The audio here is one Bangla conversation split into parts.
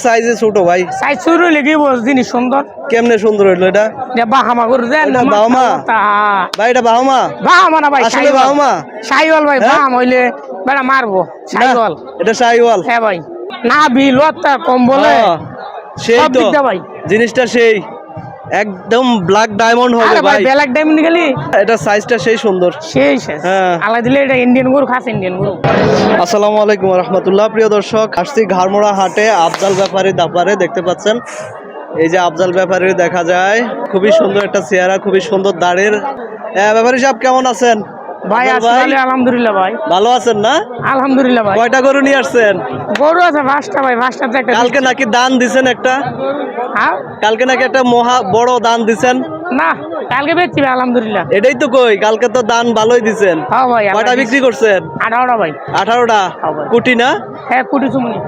সাইজে ছোট ভাই। সাইজ ছোট হইলে কি বল জিনিস সুন্দর। কেমনে সুন্দর হইলো এটা? এটা বাহামা গরু দেন এটা বাহামা ভাই, এটা বাহামা। বাহামা না ভাই, আসলে বাহামা শাহিওয়াল ভাই। বাহামা হইলে বেটা মারবো। শাহিওয়াল, এটা শাহিওয়াল। হ্যাঁ ভাই, না বিল ওটা কম বলে সেই সব তো দিকটা ভাই। জিনিসটা সেই একদম ব্ল্যাক ডায়মন্ড হবে আরে ভাই, ভাই। ব্ল্যাক ডায়মন্ড গেলি এটা সাইজটা সেই সুন্দর। সেই শেষ আলাদা দিলে এটা ইন্ডিয়ান গরু, খাস ইন্ডিয়ান গরু। আসসালামু আলাইকুম রাহমাতুল্লাহ। প্রিয় দর্শক, আসছি ঘাড়মোড়া হাটে আফজাল ব্যাপারীর দাপারে। দেখতে পাচ্ছেন এই যে আফজাল ব্যাপারীর দেখা যায়, খুবই সুন্দর একটা চেহারা, খুবই সুন্দর দাড়ির। ব্যাপারী সাহেব কেমন আছেন? ভাই আসলে আলহামদুলিল্লাহ ভাই। ভালো আছেন না? আলহামদুলিল্লাহ ভাই। কয়টা গরু নিয়ে আসছেন? গরু আছে 5টা ভাই। 5টাতে একটা। কালকে নাকি দান দিছেন একটা? হ্যাঁ, কালকে নাকি একটা মহা বড় দান দিছেন? না কালকে বেচছি ভাই আলহামদুলিল্লাহ। এটাই তো কই, কালকে তো দান ভালোই দিছেন। হ্যাঁ ভাই। কয়টা বিক্রি করছেন? 18টা ভাই। 18টা কুটি না? হ্যাঁ, কুটি চুমনি।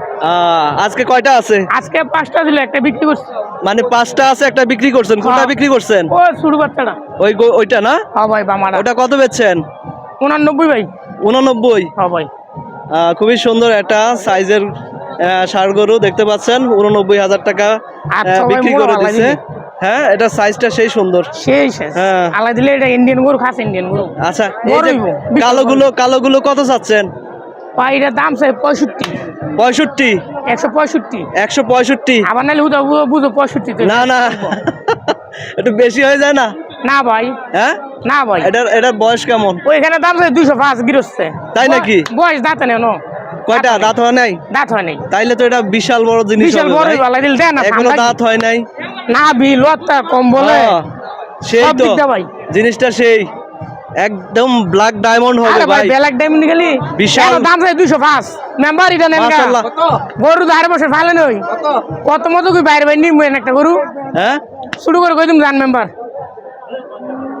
আজকে কয়টা আছে? আজকে 5টা ছিল, একটা বিক্রি করছি। মানে 5টা আছে, একটা বিক্রি করছেন। কোনটা বিক্রি করছেন? ও শুরু বাচ্চাটা ওইটা না? হ্যাঁ ভাই, বামাটা। ওটা কত বেচছেন? 89 ভাই। 89? হ্যাঁ ভাই। খুবই সুন্দর একটা সাইজের ষাঁড় গরু দেখতে পাচ্ছেন, 89,000 টাকা বিক্রি করে দিচ্ছে। হ্যাঁ, এটা সাইজটা সেই সুন্দর, সেই শেষ আলাদা দিলে এটা ইন্ডিয়ান গরু, খাস ইন্ডিয়ান গরু। আচ্ছা, এই যে কালোগুলো কত চাচ্ছেন ভাই? এটার দাম চাই 65। 65? 165। 165? আবার নাহলে বুঝো 65। না না, একটু বেশি হয়ে যায় না? না ভাই। হ্যাঁ না ভাই, এটার বয়স কেমন? ওইখানে দাম চাই 205 গিরস্তে। তাই নাকি? বয়স দাঁত নেই। কয়টা দাঁত হয় নাই? দাঁত হয় নাই। তাইলে তো এটা বিশাল বড় জিনিস। বিশাল বড় বালা দিল দেন না, এখনো দাঁত হয় নাই। না বিল ওটা কম বলে সেই সব তো দিকটা ভাই। জিনিসটা সেই একদম ব্ল্যাক ডায়মন্ড হবে আরে ভাই, ভাই। ব্ল্যাক ডায়মন্ড গেলি বিশাল দাম চাই 205। মেম্বার এটা নেন মাশাআল্লাহ। গরু ধারে বসে ফালে নই কত মতো কি বাইরে ভাই নিমু একটা গরু। হ্যাঁ, শুরু করে কই তুমি জান মেম্বার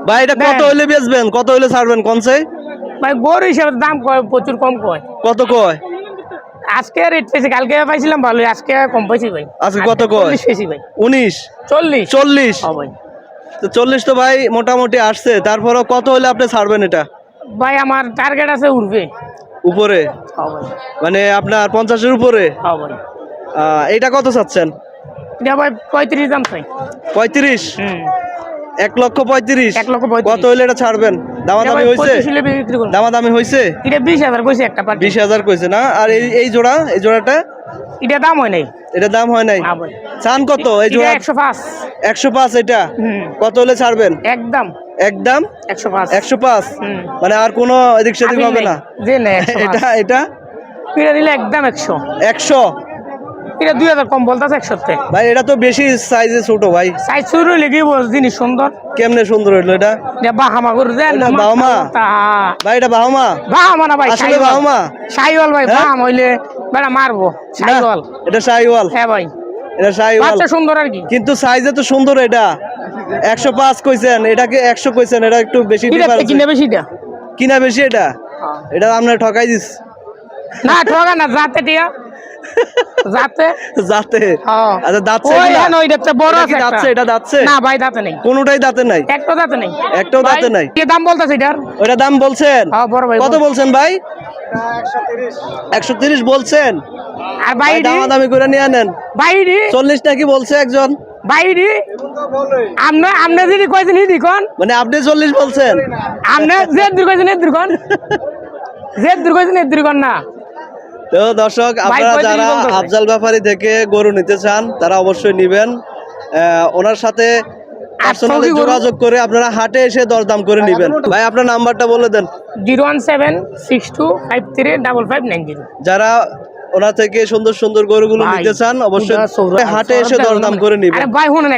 ভাই এটা কত হইলে বেচবেন, কত হইলে ছাড়বেন কোনছে? ভাই গরু হিসাবে দাম কয়, প্রচুর কম কয়। কত কয়? আজকে রেট পেয়েছি, কালকে পাইছিলাম ভালো, আজকে কম পাইছি ভাই। আজকে কত কয়? 40 পেয়েছি ভাই। 19? 40? হ্যাঁ ভাই। তো 40 তো ভাই মোটামুটি আসছে, তারপরও কত হলে আপনি ছাড়বেন এটা? ভাই আমার টার্গেট আছে উঠবে উপরে, হ্যাঁ ভাই। মানে আপনার 50-এর উপরে? হ্যাঁ ভাই। এইটা কত চাচ্ছেন? এটা ভাই 35 দাম চাই। 35? 1,35,000? 1,35,000 কত হইলে এটা ছাড়বেন? দামাদামি হয়েছে? দামাদামি হয়েছে? এটা 20,000 কইছে একটা পার্টি। 20,000 কইছে না? আর এই জোড়াটা? এটা দাম হয় নাই। এটা দাম হয় নাই? না ভাই। চান কত এই জোড়া? 105। 105 এটা? কত হলে ছাড়বেন? একদম 105। 105? মানে আর কোনো এদিক সেদিক হবে না? জি না। এটা এটা নিলে একদম 100। 100? এটা 2000 কম বলতাছে 100 তে। ভাই এটা তো বেশি সাইজে ছোট ভাই। সাইজ ছোট হইলে কি বল জিনিস সুন্দর। কেমনে সুন্দর হইলো এটা? এটা বাহামা গরু দেন না। বাহামা ভাই, এটা বাহামা। বাহামা না ভাই, আসলে বাহামা। শাহিওয়াল ভাই। বাহামা হইলে বেটা মারবো। শাহিওয়াল, এটা শাহিওয়াল। হ্যাঁ ভাই, এটা শাহিওয়াল। বাচ্চা সুন্দর আর কি, কিন্তু সাইজে তো সুন্দর। এটা 105 কইছেন, এটাকে 100 কইছেন, এটা একটু বেশি ডিফারেন্স। কিনা বেশিটা কিনা বেশি? এটা আপনার ঠকাই দিস না। ঠকা না, যাতে টিয়া যাতে যাতে। আচ্ছা, দাঁতছে বড় আছে? দাঁতছে? এটা দাঁতছে? না ভাই, দাঁতে নেই। কোনোটাই দাঁতে নাই? একটাও দাঁতে নেই। একটাও দাঁতে নাই? কি দাম বলতাছে এটার? ওটা দাম বলছেন? হ্যাঁ বড় ভাই। কত বলছেন ভাই? 130 বলছেন? আর বাইরে দামাদামি করে নিয়ে আনেন। বাইরে 40 নাকি বলছে একজন? বাইরে আপনি যদি কইছেন হিদি কোন, মানে আপনি 40 বলছেন? আপনি যে দূর কইছেন এর দূর কোন, যে দূর কইছেন এর দূর কোন না। তো দর্শক, আপনারা যারা আফজাল ব্যাপারী থেকে গরু নিতে চান তারা অবশ্যই নিবেন। ওনার সাথে পার্সোনালি যোগাযোগ করে আপনারা হাটে এসে দরদাম করে নিবেন। ভাই আপনার নাম্বারটা বলে দেন। 01762535590। যারা ওনার থেকে সুন্দর সুন্দর গরুগুলো নিতে চান অবশ্যই হাটে এসে দরদাম করে নিবেন। আরে ভাই শুনুন।